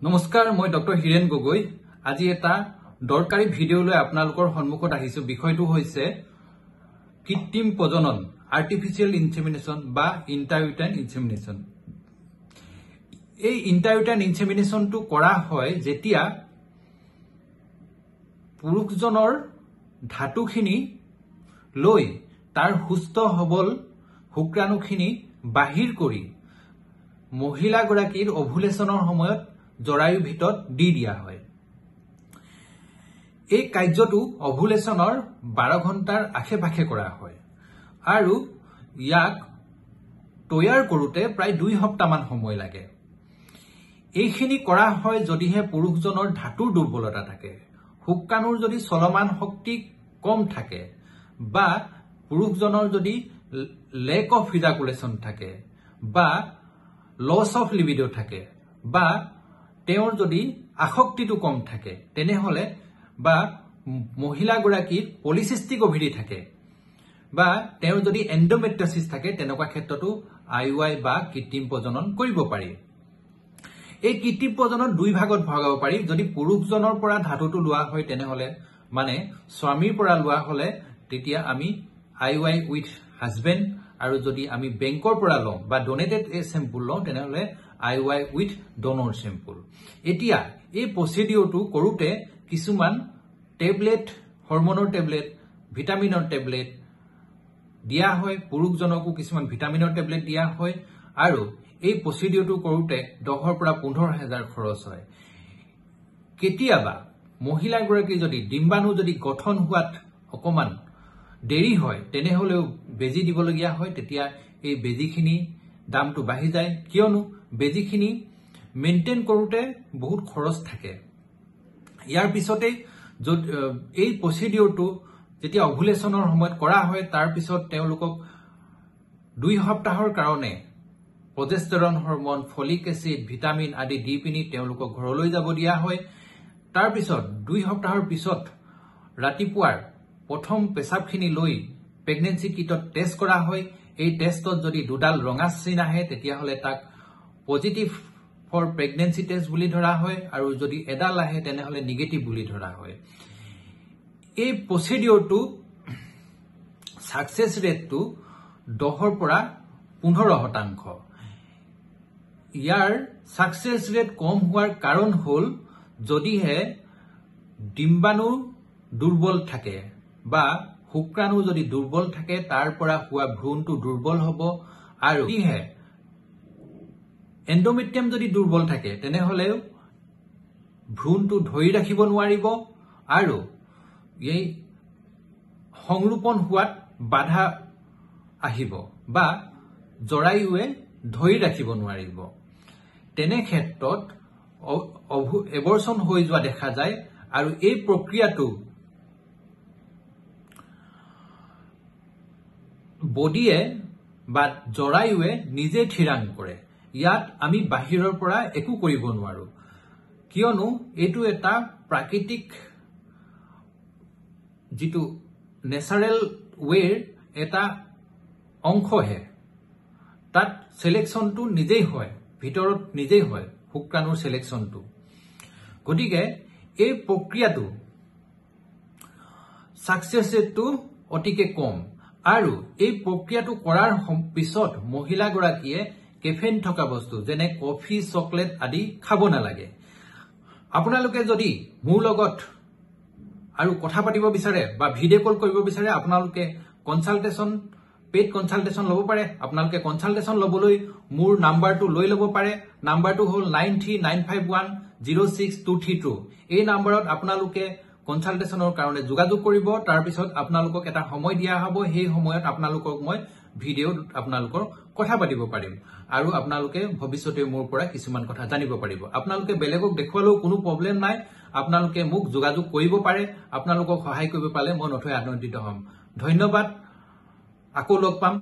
নমস্কাৰ মই ডক্টৰ হিৰেন গগৈ আজি এটা দৰকাৰী ভিডিও লৈ আপোনালোকৰ সন্মুখত আহিছো বিষয়টো হৈছে কৃত্ৰিম প্ৰজনন আৰ্টিফিশিয়াল ইনসেমিনেশন বা ইন্ট্ৰাউটেৰাইন ইনসেমিনেশন এই ইন্ট্ৰাউটেৰাইন ইনসেমিনেশনটো কৰা হয় যেতিয়া পুৰুষজনৰ ধাতুখিনি লৈ তাৰ সুস্থ সবল শুক্ৰাণুখিনি বাহিৰ কৰি মহিলাগৰাকীৰ অভুলেশনৰ সময়ত জৰায়ুৰ ভিতৰত দি দিয়া হয়। এই কাৰ্যটো অভুলেশনৰ 12 ঘণ্টাৰ আশে-পাশে কৰা হয় আৰু ইয়াক তৈয়াৰ কৰোতে প্ৰায় 2 সপ্তাহমান সময় লাগে। এইখিনি কৰা হয় যদিহে পুৰুষজনৰ ধাতুৰ দুৰ্বলতা থাকে, শুক্ৰাণুৰ যদি চলমান শক্তি কম থাকে বা পুৰুষজনৰ যদি লেক অফ ইজাকুলেশন থাকে বা লস অফ লিবিডো থাকে বা তেওঁৰ যদি আসক্তিটো কম থাকে তেনেহলে বা মহিলাগৰাকীৰ পলিসিস্টিক ওভাৰি থাকে বা তেওঁৰ যদি এন্ডোমেট্ৰিয়াছিছ থাকে তেনেকুৱা ক্ষেত্ৰতো আইইউআই বা কৃত্ৰিম প্ৰজনন কৰিব পাৰি। এই কৃত্ৰিম প্ৰজনন দুই ভাগত ভগাব পাৰি। যদি পুৰুষজনৰ পৰা ধাতুটো লোৱা হয় তেনেহলে মানে স্বামীৰ পৰা লোৱা হলে তেতিয়া আমি আইইউআই উইথ হাজবেণ্ড আৰু যদি আমি বেংকৰ পৰা লওঁ বা ডোনেটেড স্যাম্পল লওঁ তেনেহলে আইইউআই উইথ ডোনৰ স্যাম্পল। এতিয়া এই প্ৰসিডিউৰটো কৰোতে কিছুমান টেবলেট, হৰমনৰ টেবলেট, ভিটামিনৰ টেবলেট দিয়া হয়, পুৰুষজনকো কিছুমান ভিটামিনৰ টেবলেট দিয়া হয় আৰু এই প্ৰসিডিউৰটো কৰোতে 10,000 পৰা 15,000 খৰচ হয়। কেতিয়াবা মহিলাগৰাকী যদি ডিম্বাণু যদি গঠন হোৱাত অকমান দেৰি হয় তেনেহলেও বেজি দিবলগীয়া হয়, তেতিয়া এই বেজিখিনি দামটো বাঢ়ি যায় কিয়নো বেজিখিনি মেইনটেইন কৰোতে বহুত খৰচ থাকে। ইয়াৰ পিছতে এই প্ৰসিডিউৰটো যেতিয়া অভুলেশনৰ সময়ত কৰা হয় তাৰ পিছত তেওঁলোকক 2 সপ্তাহৰ কাৰণে progesterone hormone, folic acid, vitamin আদি দি পিনি তেওঁলোকক ঘৰলৈ যাব দিয়া হয়। তাৰ পিছত 2 সপ্তাহৰ পিছত ৰাতিপুৱাৰ প্ৰথম পেচাবখিনি লৈ প্ৰেগনেন্সি কিটত টেষ্ট কৰা হয়। এই টেষ্টত যদি দুডাল ৰঙা চিন আহে তেতিয়াহলে তাক পজিটিভ ফৰ প্ৰেগনেন্সি টেষ্ট বুলি ধৰা হয় আৰু যদি এডাল আহে তেনেহলে নিগেটিভ বুলি ধৰা হয়। এই প্ৰসিডিউৰটো সাকসেস ৰেটটো 10 পৰা 15%। ইয়াৰ সাকসেস ৰেট কম হোৱাৰ কাৰণ হল যদিহে ডিম্বাণু দুৰ্বল থাকে বা শুক্ৰাণু যদি দুৰ্বল থাকে তাৰ পৰা হোৱা ভ্ৰূণটো দুৰ্বল হ'ব আৰু যদিহে এন্ডোমেট্ৰিয়াম যদি দুৰ্বল থাকে তেনেহলে ভ্ৰূণটো ধৰি ৰাখিব নোৱাৰিব আৰু এই সংৰোপণ হোৱাত বাধা আহিব বা জৰায়ুৱে ধৰি ৰাখিব নোৱাৰিব। তেনে ক্ষেত্ৰত এবৰ্চন হৈ যোৱা দেখা যায় আৰু এই প্ৰক্ৰিয়াটো বডিয়ে বা জৰায়ুৱে নিজে থিৰাং কৰে। ইয়াত আমি বাহিৰৰ পৰা একো কৰিব নোৱাৰো কিয়নো এইটো এটা প্ৰাকৃতিক যিটো নেচাৰেল ৱেৰ এটা অংশহে। তাত সিলেকশনটো নিজেই হয়, ভিতৰত নিজেই হয় শুক্ৰাণুৰ সিলেকশনটো। গতিকে এই প্ৰক্ৰিয়াটো সাকসেস ৰেটটো অতিকে কম আৰু এই প্ৰক্ৰিয়াটো কৰাৰ পিছত মহিলাগৰাকীয়ে কেফেইন থকা বস্তু যেনে কফি, চকলেট আদি খাব নালাগে। আপোনালোকে যদি মোৰ লগত আৰু কথা পাতিব বিচাৰে বা ভিডিও কল কৰিব বিচাৰে আপোনালোকে কনসালটেশন পেড কনসালটেশন লব পাৰে। আপোনালোকে কনসালটেশন লবলৈ মোৰ নাম্বাৰটো লৈ লব পাৰে। নাম্বাৰটো হল 9395106232। এই নাম্বাৰত আপোনালোকে কনসালটেশনৰ কাৰণে যোগাযোগ কৰিব। তাৰ পিছত আপোনালোকক এটা সময় দিয়া হ'ব, সেই সময়ত আপোনালোকক মই ভিডিঅ'ত আপোনালোকৰ কথা পাতিব পাৰিম আৰু আপোনালোকে ভৱিষ্যতে মোৰ পৰা কিছুমান কথা জানিব পাৰিব। আপোনালোকে বেলেগক দেখুৱালেও কোনো প্ৰব্লেম নাই, আপোনালোকে মোক যোগাযোগ কৰিব পাৰে। আপোনালোকক সহায় কৰিব পালে মই নথৈ আনন্দিত হ'ম। ধন্যবাদ, আকৌ লগ পাম।